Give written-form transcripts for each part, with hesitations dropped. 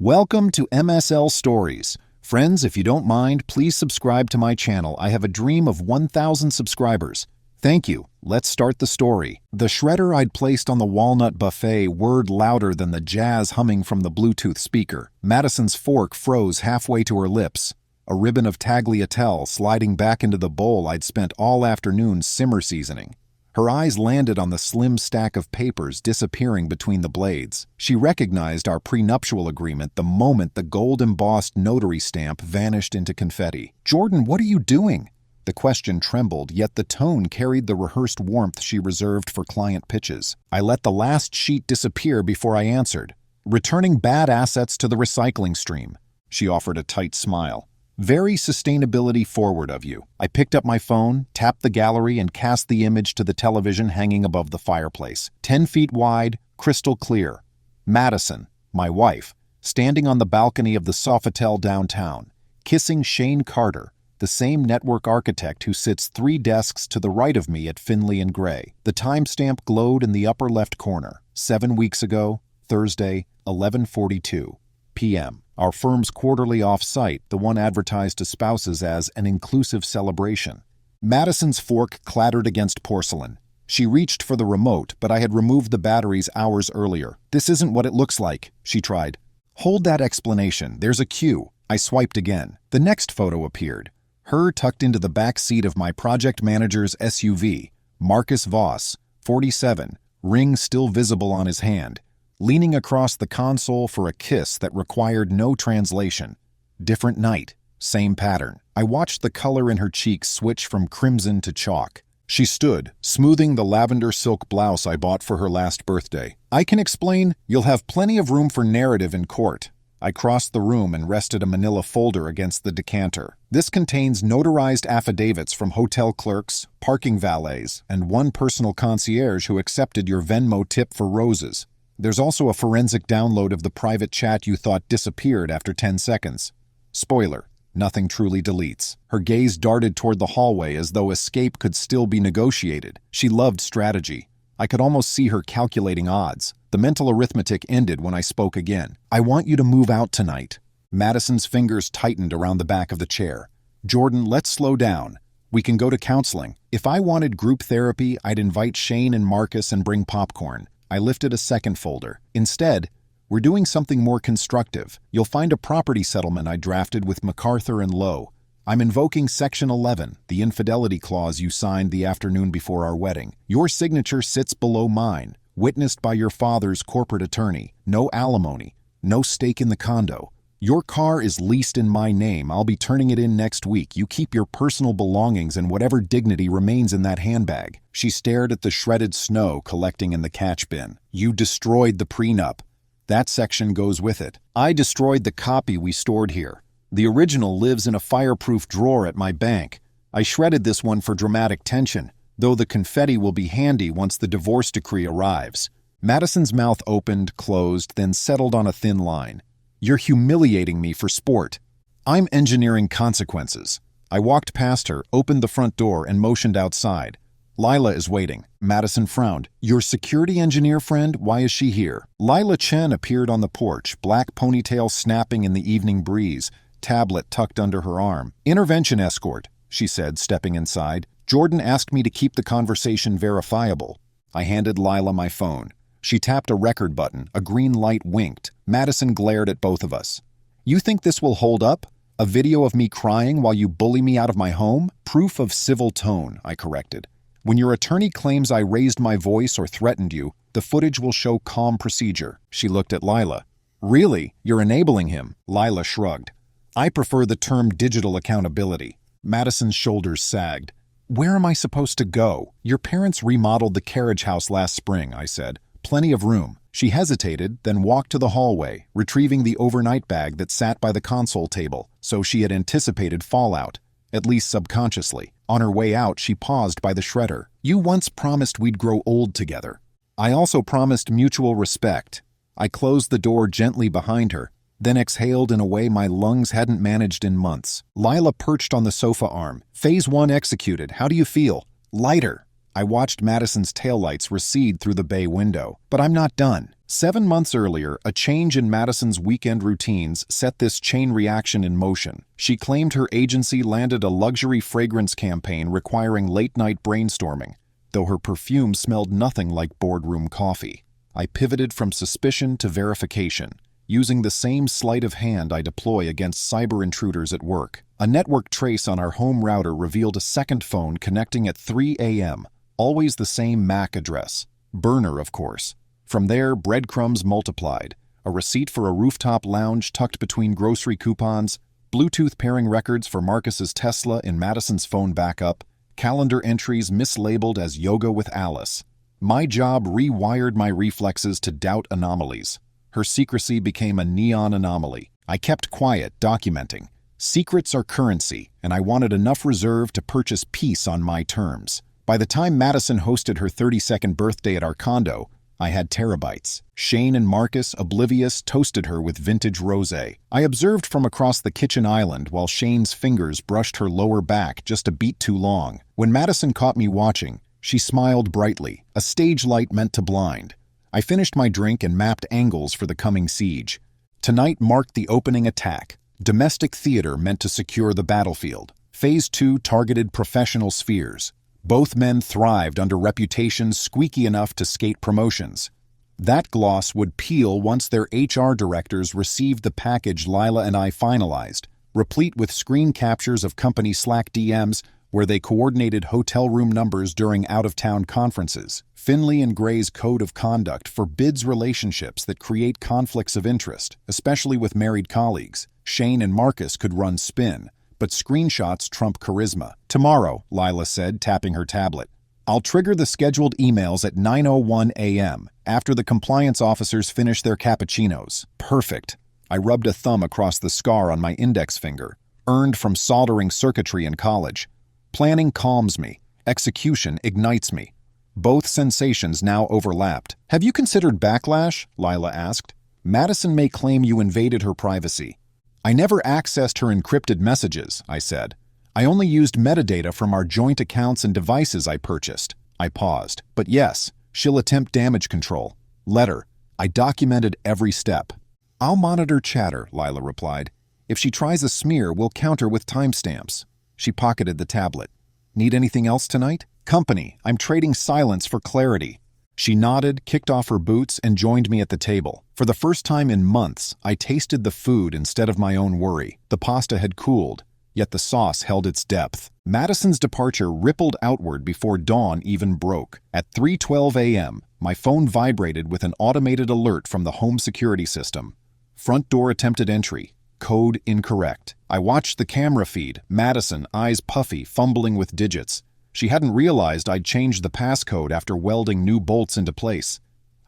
Welcome to MSL Stories. Friends, if you don't mind, please subscribe to my channel. I have a dream of 1,000 subscribers. Thank you. Let's start the story. The shredder I'd placed on the walnut buffet whirred louder than the jazz humming from the Bluetooth speaker. Madison's fork froze halfway to her lips, a ribbon of tagliatelle sliding back into the bowl I'd spent all afternoon simmer seasoning. Her eyes landed on the slim stack of papers disappearing between the blades. She recognized our prenuptial agreement the moment the gold-embossed notary stamp vanished into confetti. "Jordan, what are you doing?" The question trembled, yet the tone carried the rehearsed warmth she reserved for client pitches. I let the last sheet disappear before I answered. "Returning bad assets to the recycling stream." She offered a tight smile. "Very sustainability forward of you." I picked up my phone, tapped the gallery, and cast the image to the television hanging above the fireplace. 10 feet wide, crystal clear. Madison, my wife, standing on the balcony of the Sofitel downtown, kissing Shane Carter, the same network architect who sits 3 desks to the right of me at Finley and Gray. The timestamp glowed in the upper left corner. 7 weeks ago, Thursday, 11:42 p.m. Our firm's quarterly off-site, the one advertised to spouses as an inclusive celebration. Madison's fork clattered against porcelain. She reached for the remote, but I had removed the batteries hours earlier. "This isn't what it looks like," she tried. "Hold that explanation. There's a cue." I swiped again. The next photo appeared. Her tucked into the back seat of my project manager's SUV. Marcus Voss, 47, ring still visible on his hand, leaning across the console for a kiss that required no translation. Different night, same pattern. I watched the color in her cheeks switch from crimson to chalk. She stood, smoothing the lavender silk blouse I bought for her last birthday. "I can explain. You'll have plenty of room for narrative in court." I crossed the room and rested a manila folder against the decanter. "This contains notarized affidavits from hotel clerks, parking valets, and one personal concierge who accepted your Venmo tip for roses. There's also a forensic download of the private chat you thought disappeared after 10 seconds. Spoiler, nothing truly deletes." Her gaze darted toward the hallway as though escape could still be negotiated. She loved strategy. I could almost see her calculating odds. The mental arithmetic ended when I spoke again. "I want you to move out tonight." Madison's fingers tightened around the back of the chair. "Jordan, let's slow down. We can go to counseling. If I wanted group therapy, I'd invite Shane and Marcus and bring popcorn." I lifted a second folder. "Instead, we're doing something more constructive. You'll find a property settlement I drafted with MacArthur and Lowe. I'm invoking Section 11, the infidelity clause you signed the afternoon before our wedding. Your signature sits below mine, witnessed by your father's corporate attorney. No alimony, no stake in the condo. Your car is leased in my name. I'll be turning it in next week. You keep your personal belongings and whatever dignity remains in that handbag." She stared at the shredded snow collecting in the catch bin. "You destroyed the prenup. That section goes with it. I destroyed the copy we stored here. The original lives in a fireproof drawer at my bank. I shredded this one for dramatic tension, though the confetti will be handy once the divorce decree arrives." Madison's mouth opened, closed, then settled on a thin line. "You're humiliating me for sport." "I'm engineering consequences." I walked past her, opened the front door, and motioned outside. "Lila is waiting." Madison frowned. "Your security engineer friend? Why is she here?" Lila Chen appeared on the porch, black ponytail snapping in the evening breeze, tablet tucked under her arm. "Intervention escort," she said, stepping inside. "Jordan asked me to keep the conversation verifiable." I handed Lila my phone. She tapped a record button. A green light winked. Madison glared at both of us. "You think this will hold up? A video of me crying while you bully me out of my home?" "Proof of civil tone," I corrected. "When your attorney claims I raised my voice or threatened you, the footage will show calm procedure." She looked at Lila. "Really? You're enabling him?" Lila shrugged. "I prefer the term digital accountability." Madison's shoulders sagged. "Where am I supposed to go?" "Your parents remodeled the carriage house last spring," I said. "Plenty of room." She hesitated, then walked to the hallway, retrieving the overnight bag that sat by the console table, so she had anticipated fallout, at least subconsciously. On her way out, she paused by the shredder. "You once promised we'd grow old together." "I also promised mutual respect." I closed the door gently behind her, then exhaled in a way my lungs hadn't managed in months. Lila perched on the sofa arm. "Phase 1 executed. How do you feel?" "Lighter." I watched Madison's taillights recede through the bay window. But I'm not done. 7 months earlier, a change in Madison's weekend routines set this chain reaction in motion. She claimed her agency landed a luxury fragrance campaign requiring late-night brainstorming, though her perfume smelled nothing like boardroom coffee. I pivoted from suspicion to verification, using the same sleight of hand I deploy against cyber intruders at work. A network trace on our home router revealed a second phone connecting at 3 a.m., always the same MAC address. Burner, of course. From there, breadcrumbs multiplied. A receipt for a rooftop lounge tucked between grocery coupons, Bluetooth pairing records for Marcus's Tesla in Madison's phone backup, calendar entries mislabeled as Yoga with Alice. My job rewired my reflexes to doubt anomalies. Her secrecy became a neon anomaly. I kept quiet, documenting. Secrets are currency, and I wanted enough reserve to purchase peace on my terms. By the time Madison hosted her 32nd birthday at our condo, I had terabytes. Shane and Marcus, oblivious, toasted her with vintage rosé. I observed from across the kitchen island while Shane's fingers brushed her lower back just a beat too long. When Madison caught me watching, she smiled brightly, a stage light meant to blind. I finished my drink and mapped angles for the coming siege. Tonight marked the opening attack. Domestic theater meant to secure the battlefield. Phase 2 targeted professional spheres. Both men thrived under reputations squeaky enough to skate promotions. That gloss would peel once their HR directors received the package Lila and I finalized, replete with screen captures of company Slack DMs where they coordinated hotel room numbers during out-of-town conferences. Finley and Gray's code of conduct forbids relationships that create conflicts of interest, especially with married colleagues. Shane and Marcus could run spin, but screenshots trump charisma. Tomorrow, Lila said, tapping her tablet. I'll trigger the scheduled emails at 9:01 a.m. after the compliance officers finish their cappuccinos. Perfect. I rubbed a thumb across the scar on my index finger, earned from soldering circuitry in college. Planning calms me. Execution ignites me. Both sensations now overlapped. Have you considered backlash? Lila asked. Madison may claim you invaded her privacy. I never accessed her encrypted messages, I said. I only used metadata from our joint accounts and devices I purchased. I paused. But yes, she'll attempt damage control. Let her. I documented every step. I'll monitor chatter, Lila replied. If she tries a smear, we'll counter with timestamps. She pocketed the tablet. Need anything else tonight? Company. I'm trading silence for clarity. She nodded, kicked off her boots, and joined me at the table. For the first time in months, I tasted the food instead of my own worry. The pasta had cooled, yet the sauce held its depth. Madison's departure rippled outward before dawn even broke. At 3:12 a.m., my phone vibrated with an automated alert from the home security system. Front door attempted entry. Code incorrect. I watched the camera feed, Madison, eyes puffy, fumbling with digits. She hadn't realized I'd changed the passcode after welding new bolts into place.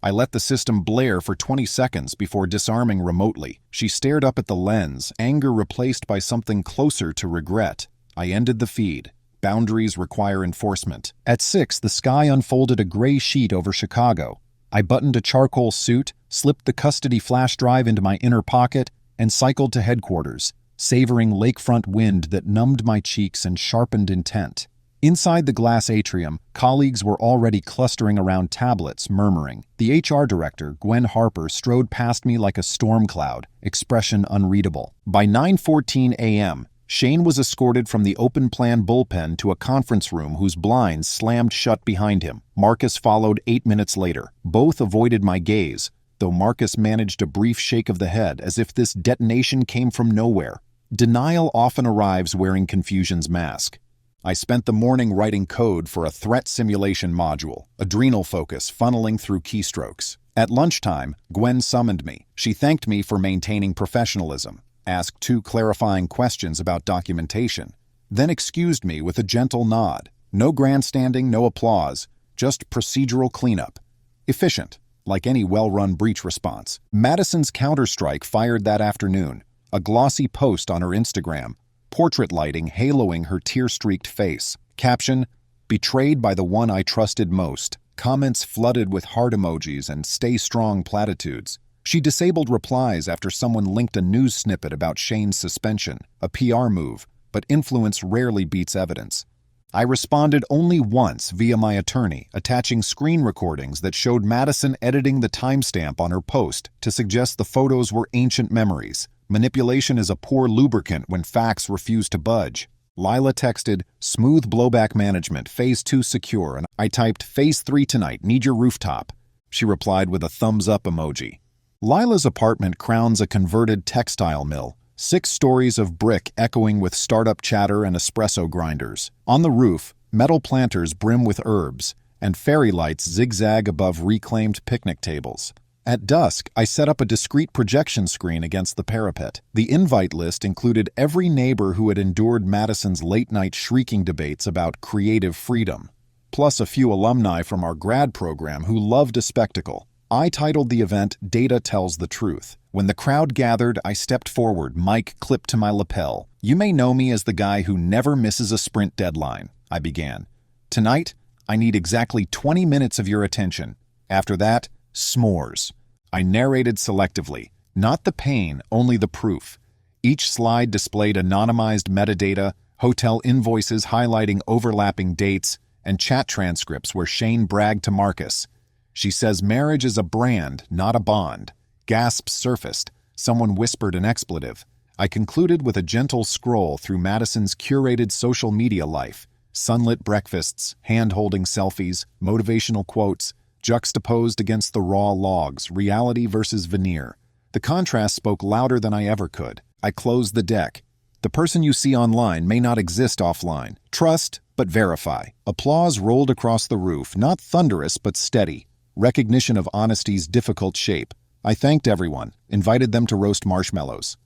I let the system blare for 20 seconds before disarming remotely. She stared up at the lens, anger replaced by something closer to regret. I ended the feed. Boundaries require enforcement. At 6, the sky unfolded a gray sheet over Chicago. I buttoned a charcoal suit, slipped the custody flash drive into my inner pocket, and cycled to headquarters, savoring lakefront wind that numbed my cheeks and sharpened intent. Inside the glass atrium, colleagues were already clustering around tablets, murmuring. The HR director, Gwen Harper, strode past me like a storm cloud, expression unreadable. By 9:14 a.m., Shane was escorted from the open-plan bullpen to a conference room whose blinds slammed shut behind him. Marcus followed 8 minutes later. Both avoided my gaze, though Marcus managed a brief shake of the head as if this detonation came from nowhere. Denial often arrives wearing confusion's mask. I spent the morning writing code for a threat simulation module, adrenal focus funneling through keystrokes. At lunchtime, Gwen summoned me. She thanked me for maintaining professionalism, asked 2 clarifying questions about documentation, then excused me with a gentle nod. No grandstanding, no applause, just procedural cleanup. Efficient, like any well-run breach response. Madison's counterstrike fired that afternoon, a glossy post on her Instagram, portrait lighting haloing her tear-streaked face. Caption, betrayed by the one I trusted most. Comments flooded with heart emojis and stay strong platitudes. She disabled replies after someone linked a news snippet about Shane's suspension, a PR move, but influence rarely beats evidence. I responded only once via my attorney, attaching screen recordings that showed Madison editing the timestamp on her post to suggest the photos were ancient memories. Manipulation is a poor lubricant when facts refuse to budge. Lila texted, "Smooth blowback management, phase 2 secure," and I typed, "phase 3 tonight, need your rooftop." She replied with a thumbs up emoji. Lila's apartment crowns a converted textile mill, 6 stories of brick echoing with startup chatter and espresso grinders. On the roof, metal planters brim with herbs, and fairy lights zigzag above reclaimed picnic tables. At dusk, I set up a discreet projection screen against the parapet. The invite list included every neighbor who had endured Madison's late-night shrieking debates about creative freedom, plus a few alumni from our grad program who loved a spectacle. I titled the event, "Data Tells the Truth." When the crowd gathered, I stepped forward, mic clipped to my lapel. "You may know me as the guy who never misses a sprint deadline," I began. "Tonight, I need exactly 20 minutes of your attention. After that, s'mores." I narrated selectively, not the pain, only the proof. Each slide displayed anonymized metadata, hotel invoices highlighting overlapping dates, and chat transcripts where Shane bragged to Marcus. "She says marriage is a brand, not a bond." Gasps surfaced. Someone whispered an expletive. I concluded with a gentle scroll through Madison's curated social media life. Sunlit breakfasts, hand-holding selfies, motivational quotes, juxtaposed against the raw logs, reality versus veneer. The contrast spoke louder than I ever could. I closed the deck. "The person you see online may not exist offline. Trust, but verify." Applause rolled across the roof, not thunderous but steady. Recognition of honesty's difficult shape. I thanked everyone, invited them to roast marshmallows.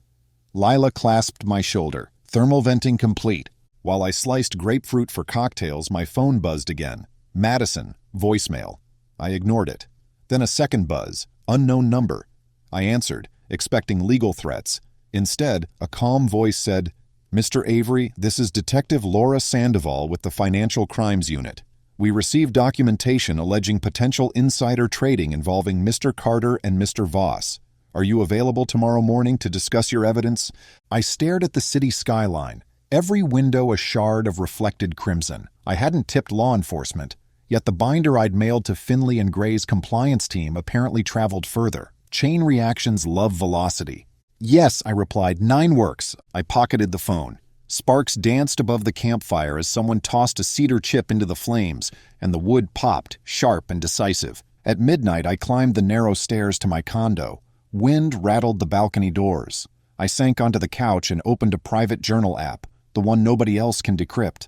Lila clasped my shoulder, thermal venting complete. While I sliced grapefruit for cocktails, my phone buzzed again. Madison, voicemail. I ignored it. Then a second buzz, unknown number. I answered, expecting legal threats. Instead, a calm voice said, "Mr. Avery, this is Detective Laura Sandoval with the Financial Crimes Unit. We received documentation alleging potential insider trading involving Mr. Carter and Mr. Voss. Are you available tomorrow morning to discuss your evidence?" I stared at the city skyline, every window a shard of reflected crimson. I hadn't tipped law enforcement, yet the binder I'd mailed to Finley and Gray's compliance team apparently traveled further. Chain reactions love velocity. "Yes," I replied, "9 works." I pocketed the phone. Sparks danced above the campfire as someone tossed a cedar chip into the flames, and the wood popped, sharp and decisive. At midnight, I climbed the narrow stairs to my condo. Wind rattled the balcony doors. I sank onto the couch and opened a private journal app, the one nobody else can decrypt.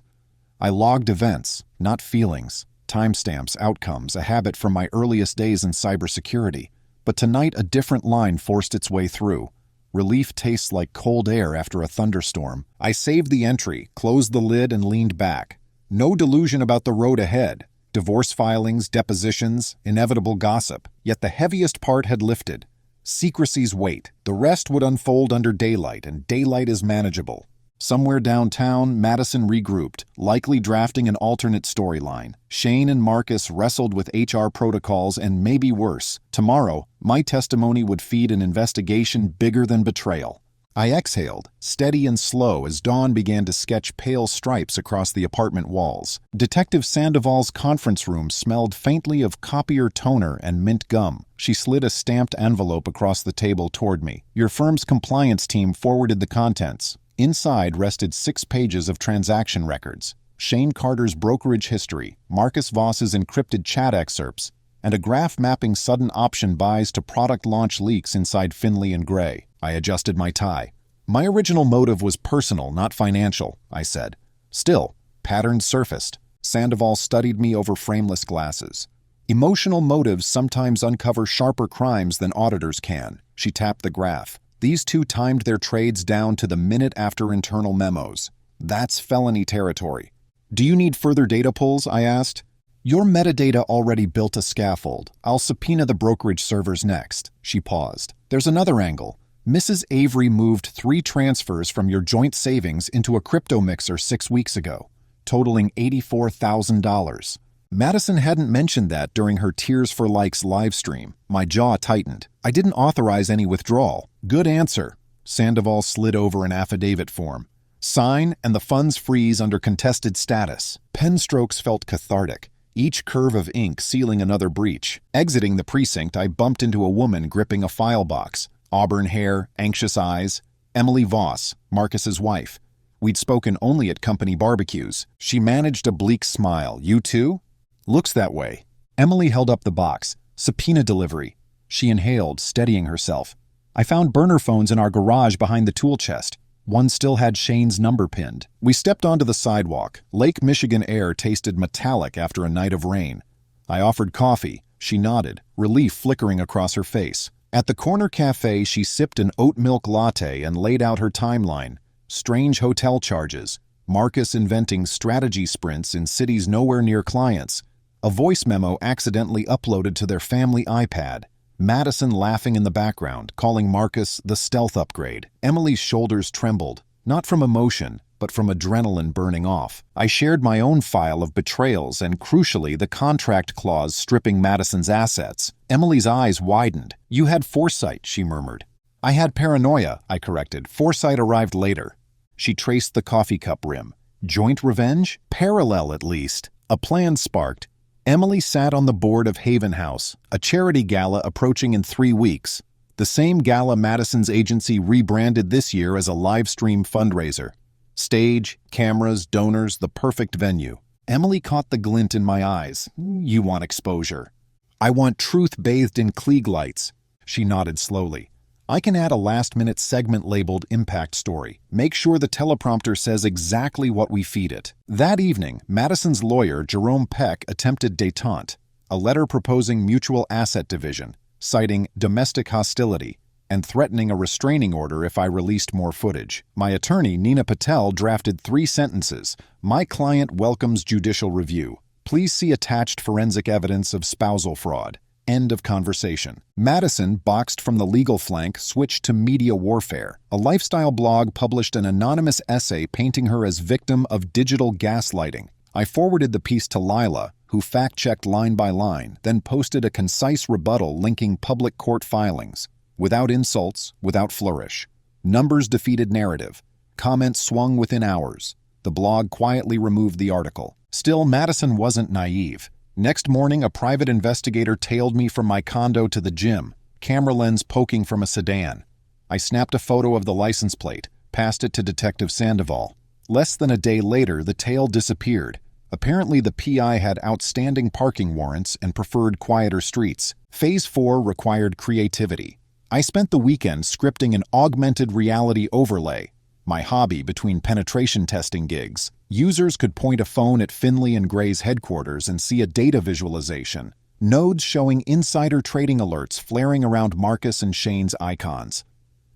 I logged events, not feelings. Timestamps, outcomes, a habit from my earliest days in cybersecurity. But tonight a different line forced its way through. Relief tastes like cold air after a thunderstorm. I saved the entry, closed the lid, and leaned back. No delusion about the road ahead. Divorce filings, depositions, inevitable gossip. Yet the heaviest part had lifted. Secrecy's weight. The rest would unfold under daylight, and daylight is manageable. Somewhere downtown, Madison regrouped, likely drafting an alternate storyline. Shane and Marcus wrestled with HR protocols and maybe worse. Tomorrow, my testimony would feed an investigation bigger than betrayal. I exhaled, steady and slow, as dawn began to sketch pale stripes across the apartment walls. Detective Sandoval's conference room smelled faintly of copier toner and mint gum. She slid a stamped envelope across the table toward me. "Your firm's compliance team forwarded the contents." Inside rested 6 pages of transaction records, Shane Carter's brokerage history, Marcus Voss's encrypted chat excerpts, and a graph mapping sudden option buys to product launch leaks inside Finley and Gray. I adjusted my tie. "My original motive was personal, not financial," I said. Still, patterns surfaced. Sandoval studied me over frameless glasses. "Emotional motives sometimes uncover sharper crimes than auditors can." She tapped the graph. "These two timed their trades down to the minute after internal memos. That's felony territory." "Do you need further data pulls?" I asked. "Your metadata already built a scaffold. I'll subpoena the brokerage servers next." She paused. "There's another angle. Mrs. Avery moved 3 transfers from your joint savings into a crypto mixer 6 weeks ago, totaling $84,000. Madison hadn't mentioned that during her Tears for Likes livestream. My jaw tightened. "I didn't authorize any withdrawal." "Good answer." Sandoval slid over an affidavit form. Sign, and the funds freeze under contested status. Pen strokes felt cathartic, each curve of ink sealing another breach. Exiting the precinct, I bumped into a woman gripping a file box. Auburn hair, anxious eyes. Emily Voss, Marcus's wife. We'd spoken only at company barbecues. She managed a bleak smile. You too? Looks that way. Emily held up the box. Subpoena delivery. She inhaled, steadying herself. I found burner phones in our garage behind the tool chest. One still had Shane's number pinned. We stepped onto the sidewalk. Lake Michigan air tasted metallic after a night of rain. I offered coffee. She nodded, relief flickering across her face. At the corner cafe, she sipped an oat milk latte and laid out her timeline. Strange hotel charges. Marcus inventing strategy sprints in cities nowhere near clients. A voice memo accidentally uploaded to their family iPad. Madison laughing in the background, calling Marcus the stealth upgrade. Emily's shoulders trembled, not from emotion, but from adrenaline burning off. I shared my own file of betrayals and, crucially, the contract clause stripping Madison's assets. Emily's eyes widened. You had foresight, she murmured. I had paranoia, I corrected. Foresight arrived later. She traced the coffee cup rim. Joint revenge? Parallel, at least. A plan sparked. Emily sat on the board of Haven House, a charity gala approaching in 3 weeks. The same gala Madison's agency rebranded this year as a live stream fundraiser. Stage, cameras, donors, the perfect venue. Emily caught the glint in my eyes. You want exposure. I want truth bathed in Klieg lights. She nodded slowly. I can add a last-minute segment labeled Impact Story. Make sure the teleprompter says exactly what we feed it. That evening, Madison's lawyer, Jerome Peck, attempted détente, a letter proposing mutual asset division, citing domestic hostility, and threatening a restraining order if I released more footage. My attorney, Nina Patel, drafted 3 sentences. My client welcomes judicial review. Please see attached forensic evidence of spousal fraud. End of conversation. Madison, boxed from the legal flank, switched to media warfare. A lifestyle blog published an anonymous essay painting her as victim of digital gaslighting. I forwarded the piece to Lila, who fact-checked line by line, then posted a concise rebuttal linking public court filings. Without insults, without flourish. Numbers defeated narrative. Comments swung within hours. The blog quietly removed the article. Still, Madison wasn't naive. Next morning, a private investigator tailed me from my condo to the gym, camera lens poking from a sedan. I snapped a photo of the license plate, passed it to Detective Sandoval. Less than a day later, the tail disappeared. Apparently, the PI had outstanding parking warrants and preferred quieter streets. Phase 4 required creativity. I spent the weekend scripting an augmented reality overlay, my hobby between penetration testing gigs. Users could point a phone at Finley and Gray's headquarters and see a data visualization, nodes showing insider trading alerts flaring around Marcus and Shane's icons.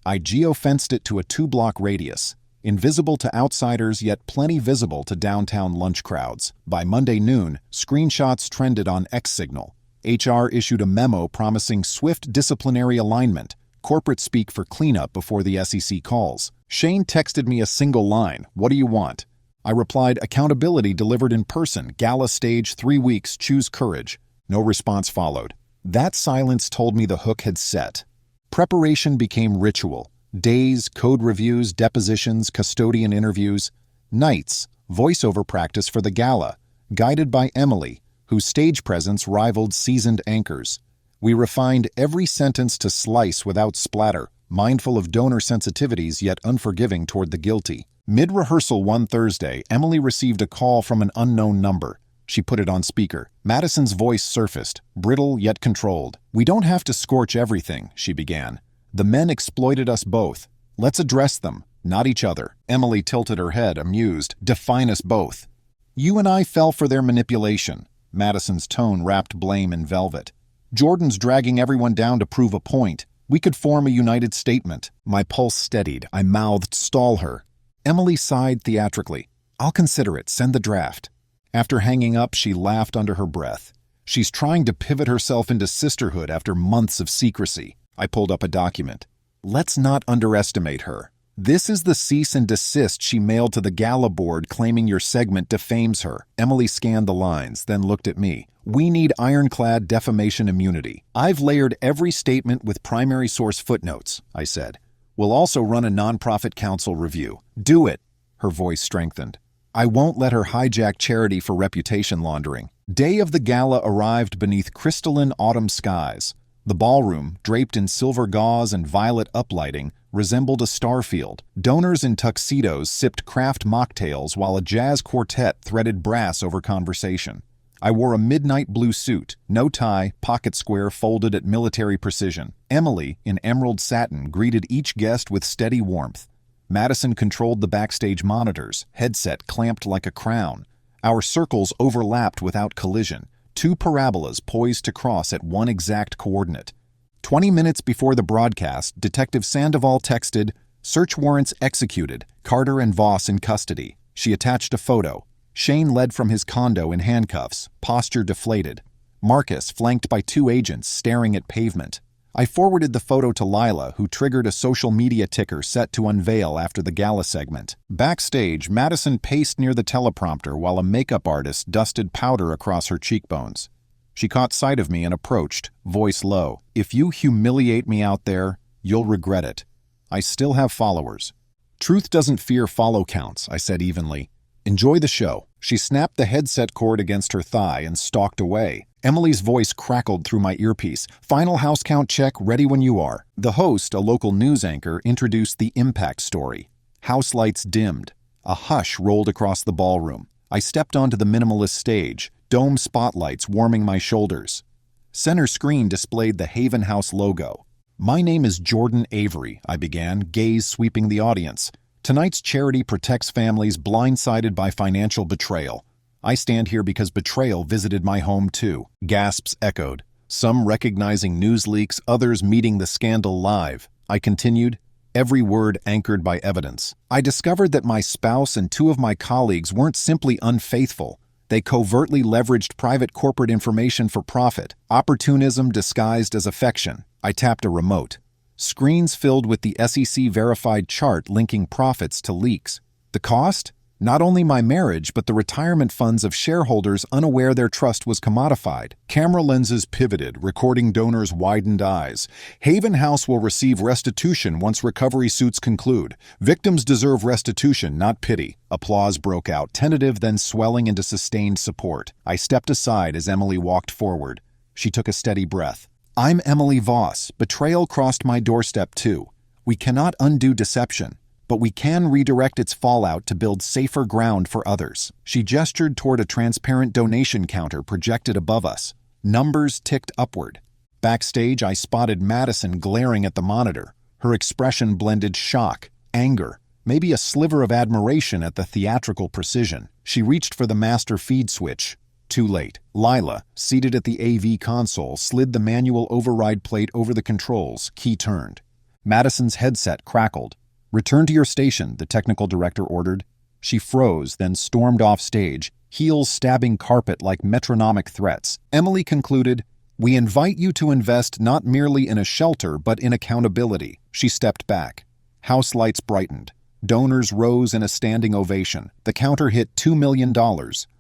I geofenced it to a 2-block radius, invisible to outsiders yet plenty visible to downtown lunch crowds. By Monday noon, screenshots trended on X-Signal. HR issued a memo promising swift disciplinary alignment, corporate speak for cleanup before the SEC calls. Shane texted me a single line, "What do you want?" I replied, "Accountability delivered in person, gala stage, 3 weeks, choose courage." No response followed. That silence told me the hook had set. Preparation became ritual. Days, code reviews, depositions, custodian interviews. Nights, voiceover practice for the gala, guided by Emily, whose stage presence rivaled seasoned anchors. We refined every sentence to slice without splatter, mindful of donor sensitivities yet unforgiving toward the guilty. Mid-rehearsal one Thursday, Emily received a call from an unknown number. She put it on speaker. Madison's voice surfaced, brittle yet controlled. "We don't have to scorch everything," she began. "The men exploited us both. Let's address them, not each other." Emily tilted her head, amused. "Define us both." "You and I fell for their manipulation." Madison's tone wrapped blame in velvet. "Jordan's dragging everyone down to prove a point. We could form a united statement." My pulse steadied. I mouthed, "Stall her." Emily sighed theatrically. "I'll consider it. Send the draft." After hanging up, she laughed under her breath. "She's trying to pivot herself into sisterhood after months of secrecy." I pulled up a document. "Let's not underestimate her. This is the cease and desist she mailed to the gala board claiming your segment defames her." Emily scanned the lines, then looked at me. "We need ironclad defamation immunity. I've layered every statement with primary source footnotes," I said. "We'll also run a nonprofit counsel review." "Do it." Her voice strengthened. I won't let her hijack charity for reputation laundering. Day of the gala arrived beneath crystalline autumn skies. The ballroom, draped in silver gauze and violet uplighting, resembled a starfield. Donors in tuxedos sipped craft mocktails while a jazz quartet threaded brass over conversation. I wore a midnight blue suit, no tie, pocket square folded at military precision. Emily, in emerald satin, greeted each guest with steady warmth. Madison controlled the backstage monitors, headset clamped like a crown. Our circles overlapped without collision, two parabolas poised to cross at one exact coordinate. 20 minutes before the broadcast, Detective Sandoval texted, "Search warrants executed, Carter and Voss in custody." She attached a photo. Shane led from his condo in handcuffs, posture deflated. Marcus flanked by two agents staring at pavement. I forwarded the photo to Lila, who triggered a social media ticker set to unveil after the gala segment. Backstage, Madison paced near the teleprompter while a makeup artist dusted powder across her cheekbones. She caught sight of me and approached, voice low. "If you humiliate me out there, you'll regret it. I still have followers." "Truth doesn't fear follow counts," I said evenly. "Enjoy the show." She snapped the headset cord against her thigh and stalked away. Emily's voice crackled through my earpiece. "Final house count check, ready when you are." The host, a local news anchor, introduced the impact story. House lights dimmed. A hush rolled across the ballroom. I stepped onto the minimalist stage, dome spotlights warming my shoulders. Center screen displayed the Haven House logo. "My name is Jordan Avery," I began, gaze sweeping the audience. "Tonight's charity protects families blindsided by financial betrayal. I stand here because betrayal visited my home too." Gasps echoed, some recognizing news leaks, others meeting the scandal live. I continued, every word anchored by evidence. "I discovered that my spouse and two of my colleagues weren't simply unfaithful. They covertly leveraged private corporate information for profit, opportunism disguised as affection." I tapped a remote. Screens filled with the SEC-verified chart linking profits to leaks. The cost? Not only my marriage, but the retirement funds of shareholders unaware their trust was commodified. Camera lenses pivoted, recording donors' widened eyes. "Haven House will receive restitution once recovery suits conclude. Victims deserve restitution, not pity." Applause broke out, tentative then swelling into sustained support. I stepped aside as Emily walked forward. She took a steady breath. "I'm Emily Voss. Betrayal crossed my doorstep too. We cannot undo deception, but we can redirect its fallout to build safer ground for others." She gestured toward a transparent donation counter projected above us. Numbers ticked upward. Backstage, I spotted Madison glaring at the monitor. Her expression blended shock, anger, maybe a sliver of admiration at the theatrical precision. She reached for the master feed switch. Too late. Lila, seated at the AV console, slid the manual override plate over the controls, key turned. Madison's headset crackled. "Return to your station," the technical director ordered. She froze, then stormed off stage, heels stabbing carpet like metronomic threats. Emily concluded, "We invite you to invest not merely in a shelter, but in accountability." She stepped back. House lights brightened. Donors rose in a standing ovation. The counter hit $2 million,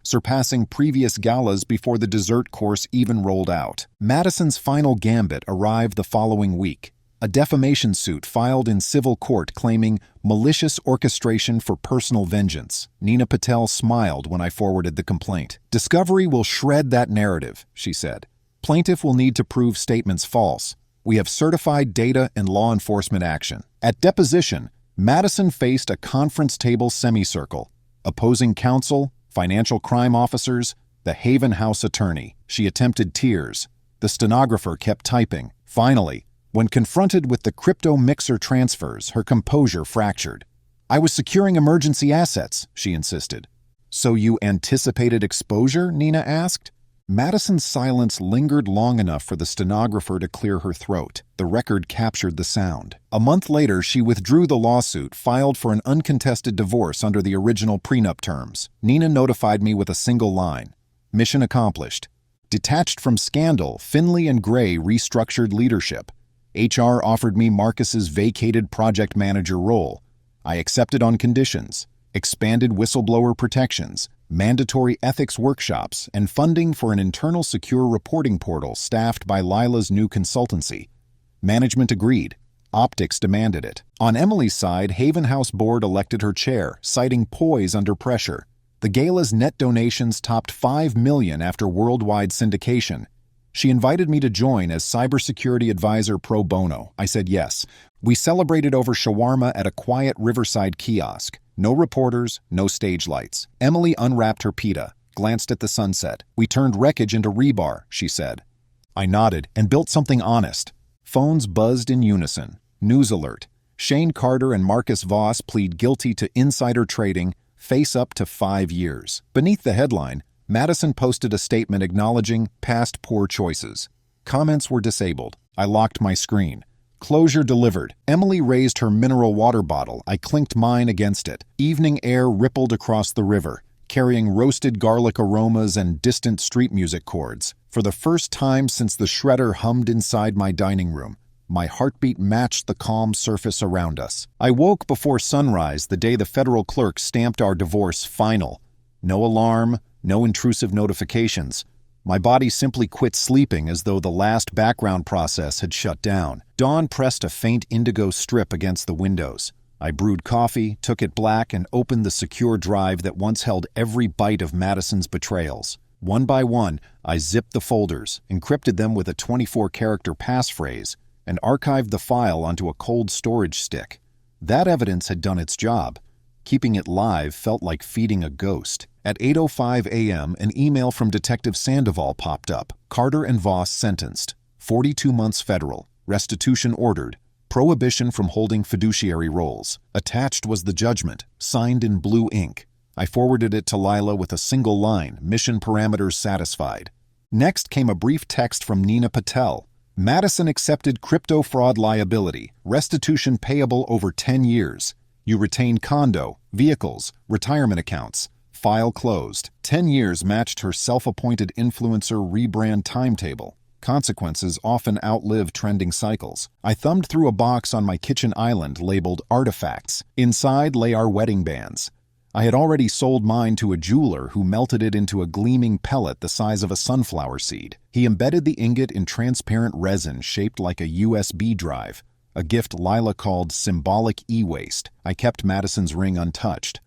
surpassing previous galas before the dessert course even rolled out. Madison's final gambit arrived the following week. A defamation suit filed in civil court claiming malicious orchestration for personal vengeance. Nina Patel smiled when I forwarded the complaint. "Discovery will shred that narrative," she said. "Plaintiff will need to prove statements false. We have certified data and law enforcement action." At deposition, Madison faced a conference table semicircle. Opposing counsel, financial crime officers, the Haven House attorney. She attempted tears. The stenographer kept typing. Finally, when confronted with the crypto mixer transfers, her composure fractured. "I was securing emergency assets," she insisted. "So you anticipated exposure?" Nina asked. Madison's silence lingered long enough for the stenographer to clear her throat. The record captured the sound. A month later, she withdrew the lawsuit, filed for an uncontested divorce under the original prenup terms. Nina notified me with a single line. Mission accomplished. Detached from scandal, Finley and Gray restructured leadership. HR offered me Marcus's vacated project manager role. I accepted on conditions. Expanded whistleblower protections, mandatory ethics workshops, and funding for an internal secure reporting portal staffed by Lila's new consultancy. Management agreed. Optics demanded it. On Emily's side, Haven House Board elected her chair, citing poise under pressure. The gala's net donations topped $5 million after worldwide syndication. She invited me to join as cybersecurity advisor pro bono. I said yes. We celebrated over shawarma at a quiet riverside kiosk. No reporters, no stage lights. Emily unwrapped her pita, glanced at the sunset. We turned wreckage into rebar, she said. I nodded and built something honest. Phones buzzed in unison. News alert. Shane Carter and Marcus Voss plead guilty to insider trading, face up to 5 years. Beneath the headline, Madison posted a statement acknowledging past poor choices. Comments were disabled. I locked my screen. Closure delivered. Emily raised her mineral water bottle. I clinked mine against it. Evening air rippled across the river, carrying roasted garlic aromas and distant street music chords. For the first time since the shredder hummed inside my dining room, my heartbeat matched the calm surface around us. I woke before sunrise the day the federal clerk stamped our divorce final. No alarm, no intrusive notifications. My body simply quit sleeping as though the last background process had shut down. Dawn pressed a faint indigo strip against the windows. I brewed coffee, took it black, and opened the secure drive that once held every bite of Madison's betrayals. One by one, I zipped the folders, encrypted them with a 24-character passphrase, and archived the file onto a cold storage stick. That evidence had done its job. Keeping it live felt like feeding a ghost. At 8:05 a.m., an email from Detective Sandoval popped up. Carter and Voss sentenced. 42 months federal. Restitution ordered. Prohibition from holding fiduciary roles. Attached was the judgment, signed in blue ink. I forwarded it to Lila with a single line, mission parameters satisfied. Next came a brief text from Nina Patel. Madison accepted crypto fraud liability. Restitution payable over 10 years. You retain condo, vehicles, retirement accounts. File closed. 10 years matched her self-appointed influencer rebrand timetable. Consequences often outlive trending cycles. I thumbed through a box on my kitchen island labeled Artifacts. Inside lay our wedding bands. I had already sold mine to a jeweler who melted it into a gleaming pellet the size of a sunflower seed. He embedded the ingot in transparent resin shaped like a USB drive, a gift Lila called symbolic e-waste. I kept Madison's ring untouched.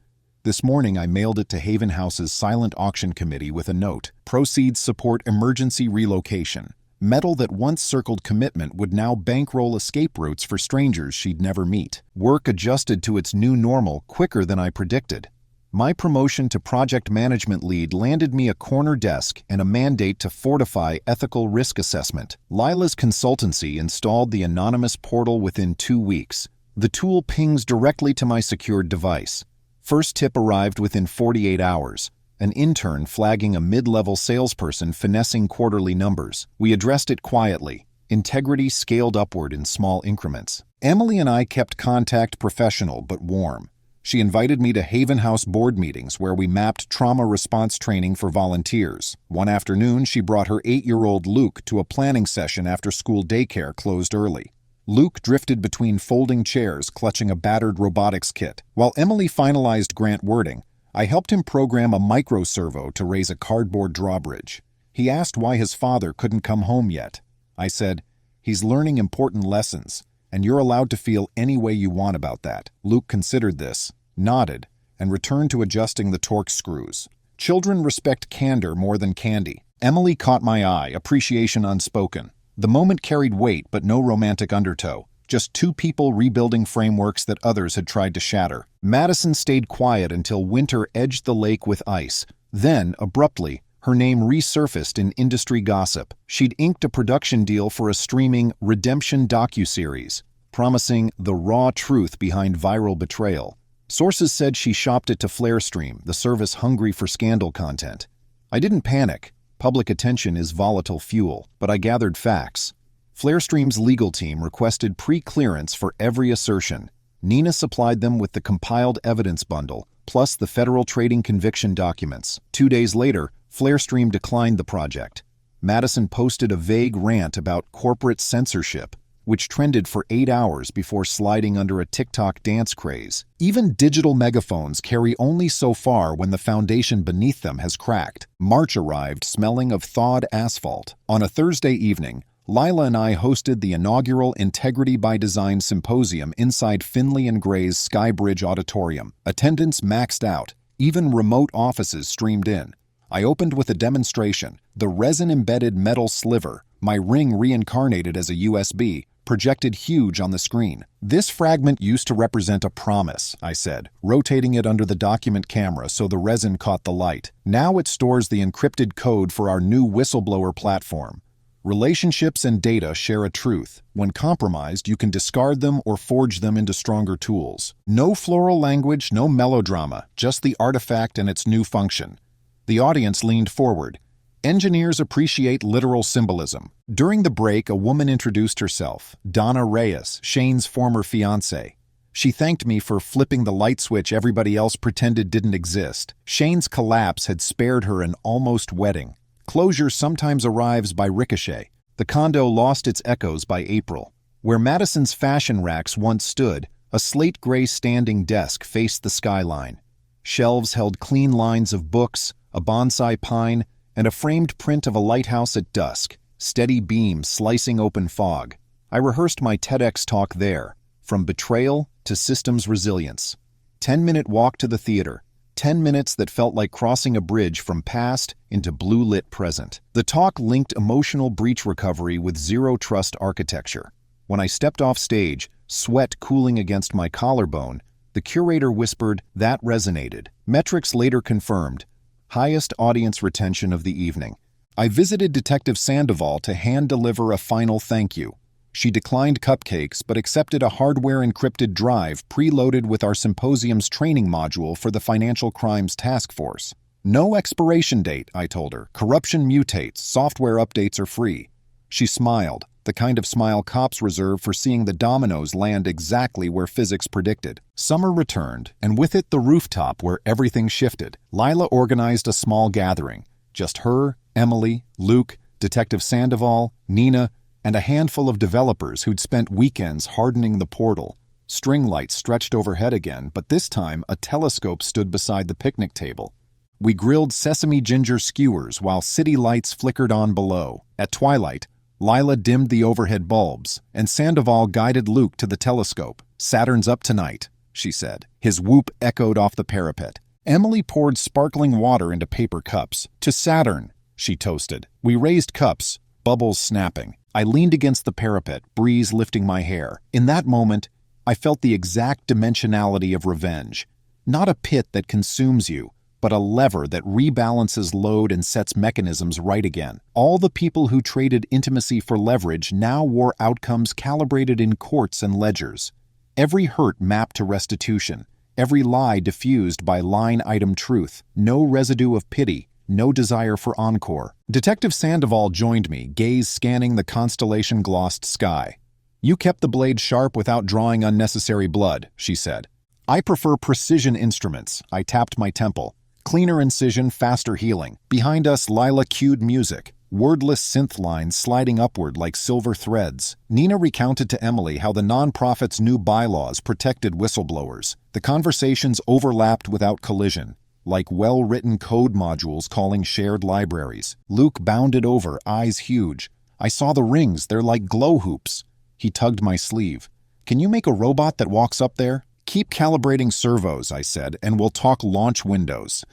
This morning I mailed it to Haven House's silent auction committee with a note. Proceeds support emergency relocation. Metal that once circled commitment would now bankroll escape routes for strangers she'd never meet. Work adjusted to its new normal quicker than I predicted. My promotion to project management lead landed me a corner desk and a mandate to fortify ethical risk assessment. Lila's consultancy installed the anonymous portal within 2 weeks. The tool pings directly to my secured device. First tip arrived within 48 hours. An intern flagging a mid-level salesperson finessing quarterly numbers. We addressed it quietly. Integrity scaled upward in small increments. Emily and I kept contact professional but warm. She invited me to Haven House board meetings where we mapped trauma response training for volunteers. One afternoon, she brought her 8-year-old Luke to a planning session after school daycare closed early. Luke drifted between folding chairs, clutching a battered robotics kit. While Emily finalized grant wording, I helped him program a microservo to raise a cardboard drawbridge. He asked why his father couldn't come home yet. I said, "He's learning important lessons, and you're allowed to feel any way you want about that." Luke considered this, nodded, and returned to adjusting the torque screws. Children respect candor more than candy. Emily caught my eye, appreciation unspoken. The moment carried weight but no romantic undertow. Just two people rebuilding frameworks that others had tried to shatter. Madison stayed quiet until winter edged the lake with ice. Then, abruptly, her name resurfaced in industry gossip. She'd inked a production deal for a streaming Redemption docuseries, promising the raw truth behind viral betrayal. Sources said she shopped it to Flarestream, the service hungry for scandal content. I didn't panic. Public attention is volatile fuel, but I gathered facts. Flarestream's legal team requested pre-clearance for every assertion. Nina supplied them with the compiled evidence bundle, plus the federal trading conviction documents. 2 days later, Flarestream declined the project. Madison posted a vague rant about corporate censorship, which trended for 8 hours before sliding under a TikTok dance craze. Even digital megaphones carry only so far when the foundation beneath them has cracked. March arrived smelling of thawed asphalt. On a Thursday evening, Lila and I hosted the inaugural Integrity by Design Symposium inside Finley and Gray's Skybridge Auditorium. Attendance maxed out. Even remote offices streamed in. I opened with a demonstration, the resin-embedded metal sliver, my ring reincarnated as a USB, projected huge on the screen. "This fragment used to represent a promise," I said, rotating it under the document camera so the resin caught the light. "Now it stores the encrypted code for our new whistleblower platform. Relationships and data share a truth. When compromised, you can discard them or forge them into stronger tools. No floral language, no melodrama, just the artifact and its new function." The audience leaned forward. Engineers appreciate literal symbolism. During the break, a woman introduced herself, Donna Reyes, Shane's former fiancée. She thanked me for flipping the light switch everybody else pretended didn't exist. Shane's collapse had spared her an almost wedding. Closure sometimes arrives by ricochet. The condo lost its echoes by April. Where Madison's fashion racks once stood, a slate-gray standing desk faced the skyline. Shelves held clean lines of books, a bonsai pine, and a framed print of a lighthouse at dusk, steady beams slicing open fog. I rehearsed my TEDx talk there, from betrayal to systems resilience. 10-minute walk to the theater, 10 minutes that felt like crossing a bridge from past into blue-lit present. The talk linked emotional breach recovery with zero-trust architecture. When I stepped off stage, sweat cooling against my collarbone, the curator whispered, "That resonated." Metrics later confirmed. Highest audience retention of the evening. I visited Detective Sandoval to hand-deliver a final thank you. She declined cupcakes but accepted a hardware-encrypted drive preloaded with our symposium's training module for the Financial Crimes Task Force. "No expiration date," I told her. "Corruption mutates. Software updates are free." She smiled, the kind of smile cops reserve for seeing the dominoes land exactly where physics predicted. Summer returned, and with it the rooftop where everything shifted. Lila organized a small gathering. Just her, Emily, Luke, Detective Sandoval, Nina, and a handful of developers who'd spent weekends hardening the portal. String lights stretched overhead again, but this time a telescope stood beside the picnic table. We grilled sesame ginger skewers while city lights flickered on below. At twilight, Lila dimmed the overhead bulbs, and Sandoval guided Luke to the telescope. "Saturn's up tonight," she said. His whoop echoed off the parapet. Emily poured sparkling water into paper cups. "To Saturn," she toasted. We raised cups, bubbles snapping. I leaned against the parapet, breeze lifting my hair. In that moment, I felt the exact dimensionality of revenge. Not a pit that consumes you, but a lever that rebalances load and sets mechanisms right again. All the people who traded intimacy for leverage now wore outcomes calibrated in courts and ledgers. Every hurt mapped to restitution, every lie diffused by line-item truth, no residue of pity, no desire for encore. Detective Sandoval joined me, gaze scanning the constellation-glossed sky. "You kept the blade sharp without drawing unnecessary blood," she said. "I prefer precision instruments." I tapped my temple. Cleaner incision, faster healing. Behind us, Lila cued music, wordless synth lines sliding upward like silver threads. Nina recounted to Emily how the nonprofit's new bylaws protected whistleblowers. The conversations overlapped without collision, like well-written code modules calling shared libraries. Luke bounded over, eyes huge. "I saw the rings, they're like glow hoops." He tugged my sleeve. "Can you make a robot that walks up there?" "Keep calibrating servos," I said, "and we'll talk launch windows."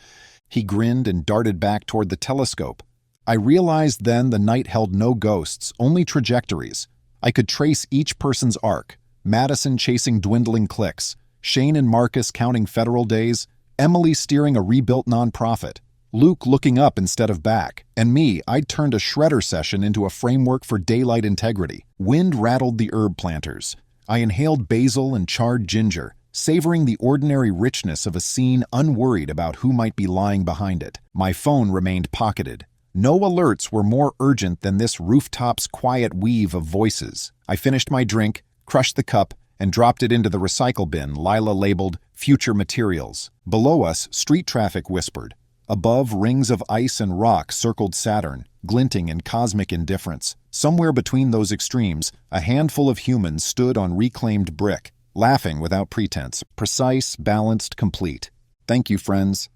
He grinned and darted back toward the telescope. I realized then the night held no ghosts, only trajectories. I could trace each person's arc. Madison chasing dwindling clicks, Shane and Marcus counting federal days, Emily steering a rebuilt nonprofit, Luke looking up instead of back, and me, I'd turned a shredder session into a framework for daylight integrity. Wind rattled the herb planters. I inhaled basil and charred ginger, savoring the ordinary richness of a scene unworried about who might be lying behind it. My phone remained pocketed. No alerts were more urgent than this rooftop's quiet weave of voices. I finished my drink, crushed the cup, and dropped it into the recycle bin Lila labeled Future Materials. Below us, street traffic whispered. Above, rings of ice and rock circled Saturn, glinting in cosmic indifference. Somewhere between those extremes, a handful of humans stood on reclaimed brick, laughing without pretense, precise, balanced, complete. Thank you, friends.